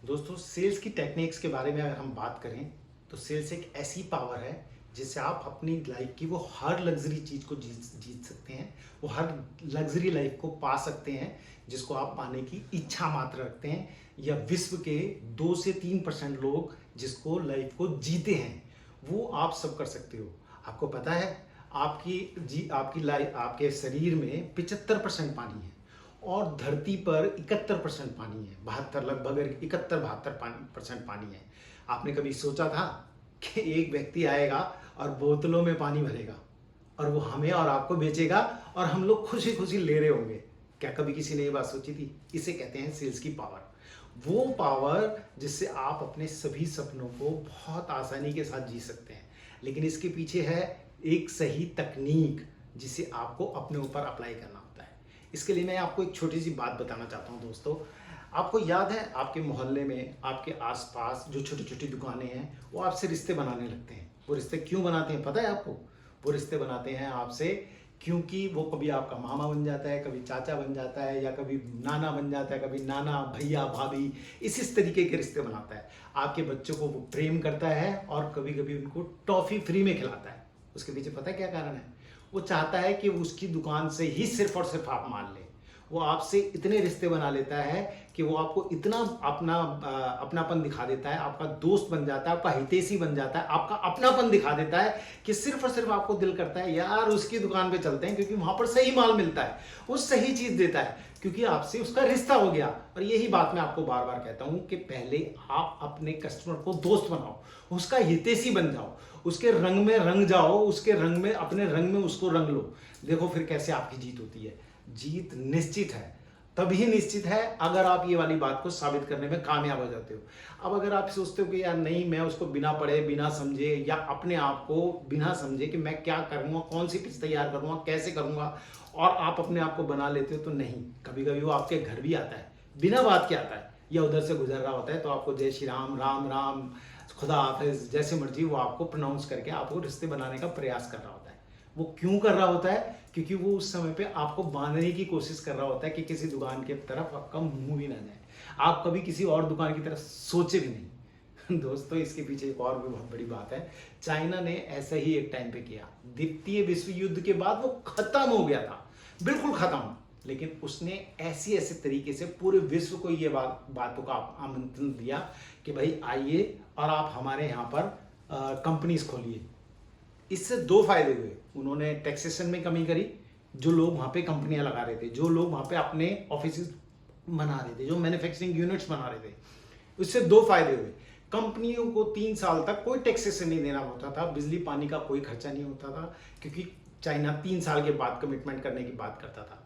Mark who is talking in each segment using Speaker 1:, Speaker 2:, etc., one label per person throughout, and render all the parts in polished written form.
Speaker 1: दोस्तों सेल्स की टेक्निक्स के बारे में अगर हम बात करें तो सेल्स एक ऐसी पावर है जिससे आप अपनी लाइफ की वो हर लग्जरी चीज़ को जीत जीत सकते हैं। वो हर लग्जरी लाइफ को पा सकते हैं जिसको आप पाने की इच्छा मात्र रखते हैं, या विश्व के 2 से 3% लोग जिसको लाइफ को जीते हैं वो आप सब कर सकते हो। आपको पता है आपकी लाइफ, आपके शरीर में 75% पानी है और धरती पर 71% पानी है, 72 लगभग 71-72% पानी है। आपने कभी सोचा था कि एक व्यक्ति आएगा और बोतलों में पानी भरेगा और वो हमें और आपको बेचेगा और हम लोग खुशी खुशी ले रहे होंगे? क्या कभी किसी ने ये बात सोची थी? इसे कहते हैं सेल्स की पावर। वो पावर जिससे आप अपने सभी सपनों को बहुत आसानी के साथ जी सकते हैं, लेकिन इसके पीछे है एक सही तकनीक जिसे आपको अपने ऊपर अप्लाई करना होता है। इसके लिए मैं आपको एक छोटी सी बात बताना चाहता हूँ दोस्तों। आपको याद है आपके मोहल्ले में, आपके आसपास जो छोटी छोटी दुकानें हैं वो आपसे रिश्ते बनाने लगते हैं। वो रिश्ते क्यों बनाते हैं पता है आपको? वो रिश्ते बनाते हैं आपसे क्योंकि वो कभी आपका मामा बन जाता है, कभी चाचा बन जाता है, या कभी नाना बन जाता है, कभी नाना, भैया, भाभी, इस तरीके के रिश्ते बनाता है। आपके बच्चों को वो प्रेम करता है और कभी कभी उनको टॉफी फ्री में खिलाता है। उसके पीछे पता है क्या कारण है? वो चाहता है कि उसकी दुकान से ही सिर्फ और सिर्फ आप मान लें। वो आपसे इतने रिश्ते बना लेता है कि वो आपको इतना अपनापन दिखा देता है, आपका दोस्त बन जाता है, आपका हितैषी बन जाता है, आपका अपनापन दिखा देता है कि सिर्फ और सिर्फ आपको दिल करता है यार उसकी दुकान पे चलते हैं, क्योंकि वहां पर सही माल मिलता है, वो सही चीज देता है, क्योंकि आपसे उसका रिश्ता हो गया। और यही बात मैं आपको बार बार कहता हूं कि पहले आप अपने कस्टमर को दोस्त बनाओ, उसका हितैषी बन जाओ, उसके रंग में रंग जाओ, उसके रंग में, अपने रंग में उसको रंग लो। देखो फिर कैसे आपकी जीत होती है। जीत निश्चित है, तभी निश्चित है अगर आप ये वाली बात को साबित करने में कामयाब हो जाते हो। अब अगर आप सोचते हो कि यार नहीं, मैं उसको बिना पढ़े, बिना समझे, या अपने आप को बिना समझे कि मैं क्या करूंगा, कौन सी पिच तैयार करूंगा, कैसे करूंगा, और आप अपने आप को बना लेते हो, तो नहीं, कभी कभी वो आपके घर भी आता है, बिना बात के आता है, या उधर से गुजर रहा होता है तो आपको जय श्री राम, राम राम, खुदा हाफिज, जैसे मर्जी वो आपको प्रोनाउंस करके आपको रिश्ते बनाने का प्रयास कर रहा होता है। वो क्यों कर रहा होता है? क्योंकि वो उस समय पे आपको बांधने की कोशिश कर रहा होता है कि किसी दुकान की तरफ आपका मुंह भी ना जाए, आप कभी किसी और दुकान की तरफ सोचे भी नहीं। दोस्तों इसके पीछे एक और भी बहुत बड़ी बात है। चाइना ने ऐसा ही एक टाइम पे किया। द्वितीय विश्व युद्ध के बाद वो खत्म हो गया था, बिल्कुल खत्म, लेकिन उसने ऐसी ऐसे तरीके से पूरे विश्व को ये बातों का आमंत्रण दिया कि भाई आइए और आप हमारे यहाँ पर कंपनीज खोलिए। इससे 2 फायदे हुए। उन्होंने टैक्सेशन में कमी करी, जो लोग वहाँ पे कंपनियां लगा रहे थे, जो लोग वहाँ पे अपने ऑफिस बना रहे थे, जो मैन्युफैक्चरिंग यूनिट्स बना रहे थे, उससे 2 फायदे हुए। कंपनियों को 3 साल तक कोई टैक्सेशन नहीं देना होता था, बिजली पानी का कोई खर्चा नहीं होता था, क्योंकि चाइना 3 साल के बाद कमिटमेंट करने की बात करता था।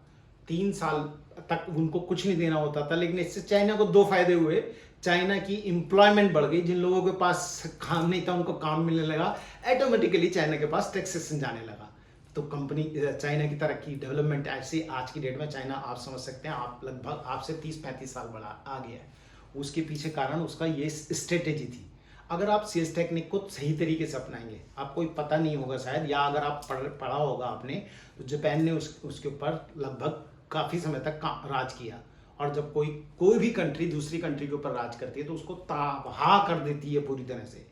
Speaker 1: 3 साल तक उनको कुछ नहीं देना होता था, लेकिन इससे चाइना को 2 फायदे हुए। चाइना की एम्प्लॉयमेंट बढ़ गई, जिन लोगों के पास काम नहीं था उनको काम मिलने लगा, ऑटोमेटिकली चाइना के पास टैक्सेशन जाने लगा। तो कंपनी, चाइना की तरक्की, डेवलपमेंट ऐसे आज की डेट में चाइना, आप समझ सकते हैं, आप लगभग आपसे 30-35 साल बड़ा आ गया है। उसके पीछे कारण उसका ये स्ट्रेटेजी थी। अगर आप सेल्स टेक्निक को सही तरीके से अपनाएंगे, आपको पता नहीं होगा शायद, या अगर आप पढ़ा होगा आपने, तो जापान ने उसके ऊपर लगभग काफ़ी समय तक राज किया, और जब कोई भी कंट्री दूसरी कंट्री के ऊपर राज करती है तो उसको तबाह कर देती है पूरी तरह से।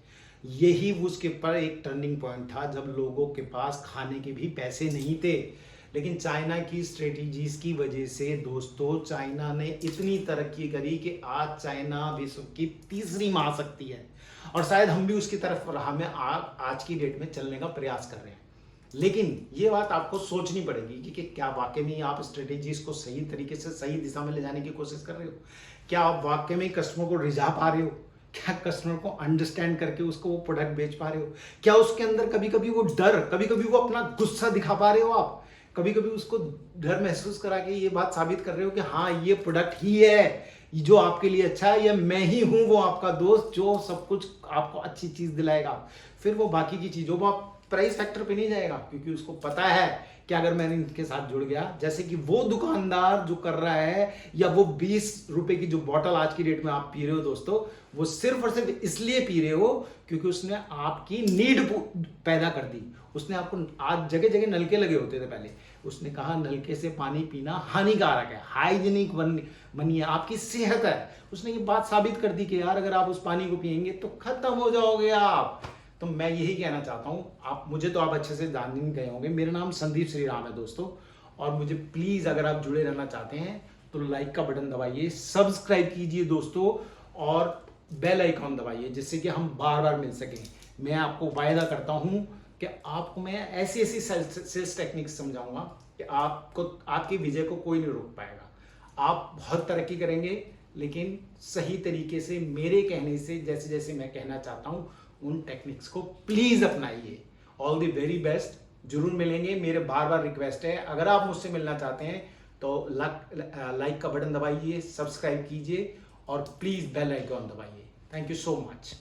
Speaker 1: यही उसके ऊपर एक टर्निंग पॉइंट था जब लोगों के पास खाने के भी पैसे नहीं थे, लेकिन चाइना की स्ट्रेटेजीज की वजह से दोस्तों चाइना ने इतनी तरक्की करी कि आज चाइना विश्व की 3री महाशक्ति है, और शायद हम भी उसकी तरफ राह में आज की डेट में चलने का प्रयास कर रहे हैं। लेकिन ये बात आपको सोचनी पड़ेगी कि क्या वाकई में आप स्ट्रेटेजीज को सही तरीके से सही दिशा में ले जाने की कोशिश कर रहे हो? क्या आप वाकई में कस्टमर को रिझा पा रहे हो? क्या कस्टमर को अंडरस्टैंड करके उसको वो प्रोडक्ट बेच पा रहे हो? क्या उसके अंदर कभी कभी वो डर, कभी कभी वो अपना गुस्सा दिखा पा रहे हो? आप कभी कभी उसको डर महसूस करा के ये बात साबित कर रहे हो कि हाँ ये प्रोडक्ट ही है जो आपके लिए अच्छा है, या मैं ही हूं वो आपका दोस्त जो सब कुछ आपको अच्छी चीज दिलाएगा। फिर वो बाकी की चीजों को आप प्राइस फैक्टर पे नहीं जाएगा, क्योंकि उसको पता है कि अगर मैंने इनके साथ जुड़ गया, जैसे कि वो दुकानदार जो कर रहा है, या वो 20 रुपए की जो बॉटल आज की डेट में आप पी रहे हो दोस्तों, वो सिर्फ और सिर्फ इसलिए पी रहे हो क्योंकि उसने आपकी नीड पैदा कर दी। उसने आपको, आज जगह जगह नलके लगे होते थे पहले, उसने कहा नलके से पानी पीना हानिकारक है, हाइजीनिक बनिए, आपकी सेहत है। उसने ये बात साबित कर दी कि यार अगर आप उस पानी को पिएंगे तो खत्म हो जाओगे आप। तो मैं यही कहना चाहता हूं, आप मुझे तो आप अच्छे से जान नहीं गए होंगे, मेरा नाम संदीप श्रीराम है दोस्तों। और मुझे प्लीज अगर आप जुड़े रहना चाहते हैं तो लाइक का बटन दबाइए, सब्सक्राइब कीजिए दोस्तों, और बेल आइकॉन दबाइए, जिससे कि हम बार बार मिल सकें। मैं आपको वायदा करता हूं कि आपको मैं ऐसी ऐसी सेल्स टेक्निक्स समझाऊंगा कि आपको, आपकी विजय को कोई नहीं रोक पाएगा। आप बहुत तरक्की करेंगे, लेकिन सही तरीके से, मेरे कहने से, जैसे जैसे मैं कहना चाहता हूं उन टेक्निक्स को प्लीज अपनाइए। ऑल द वेरी बेस्ट, जरूर मिलेंगे। मेरे बार बार रिक्वेस्ट है, अगर आप मुझसे मिलना चाहते हैं तो लाइक का बटन दबाइए, सब्सक्राइब कीजिए और प्लीज बेल आइकॉन दबाइए। Thank you so much.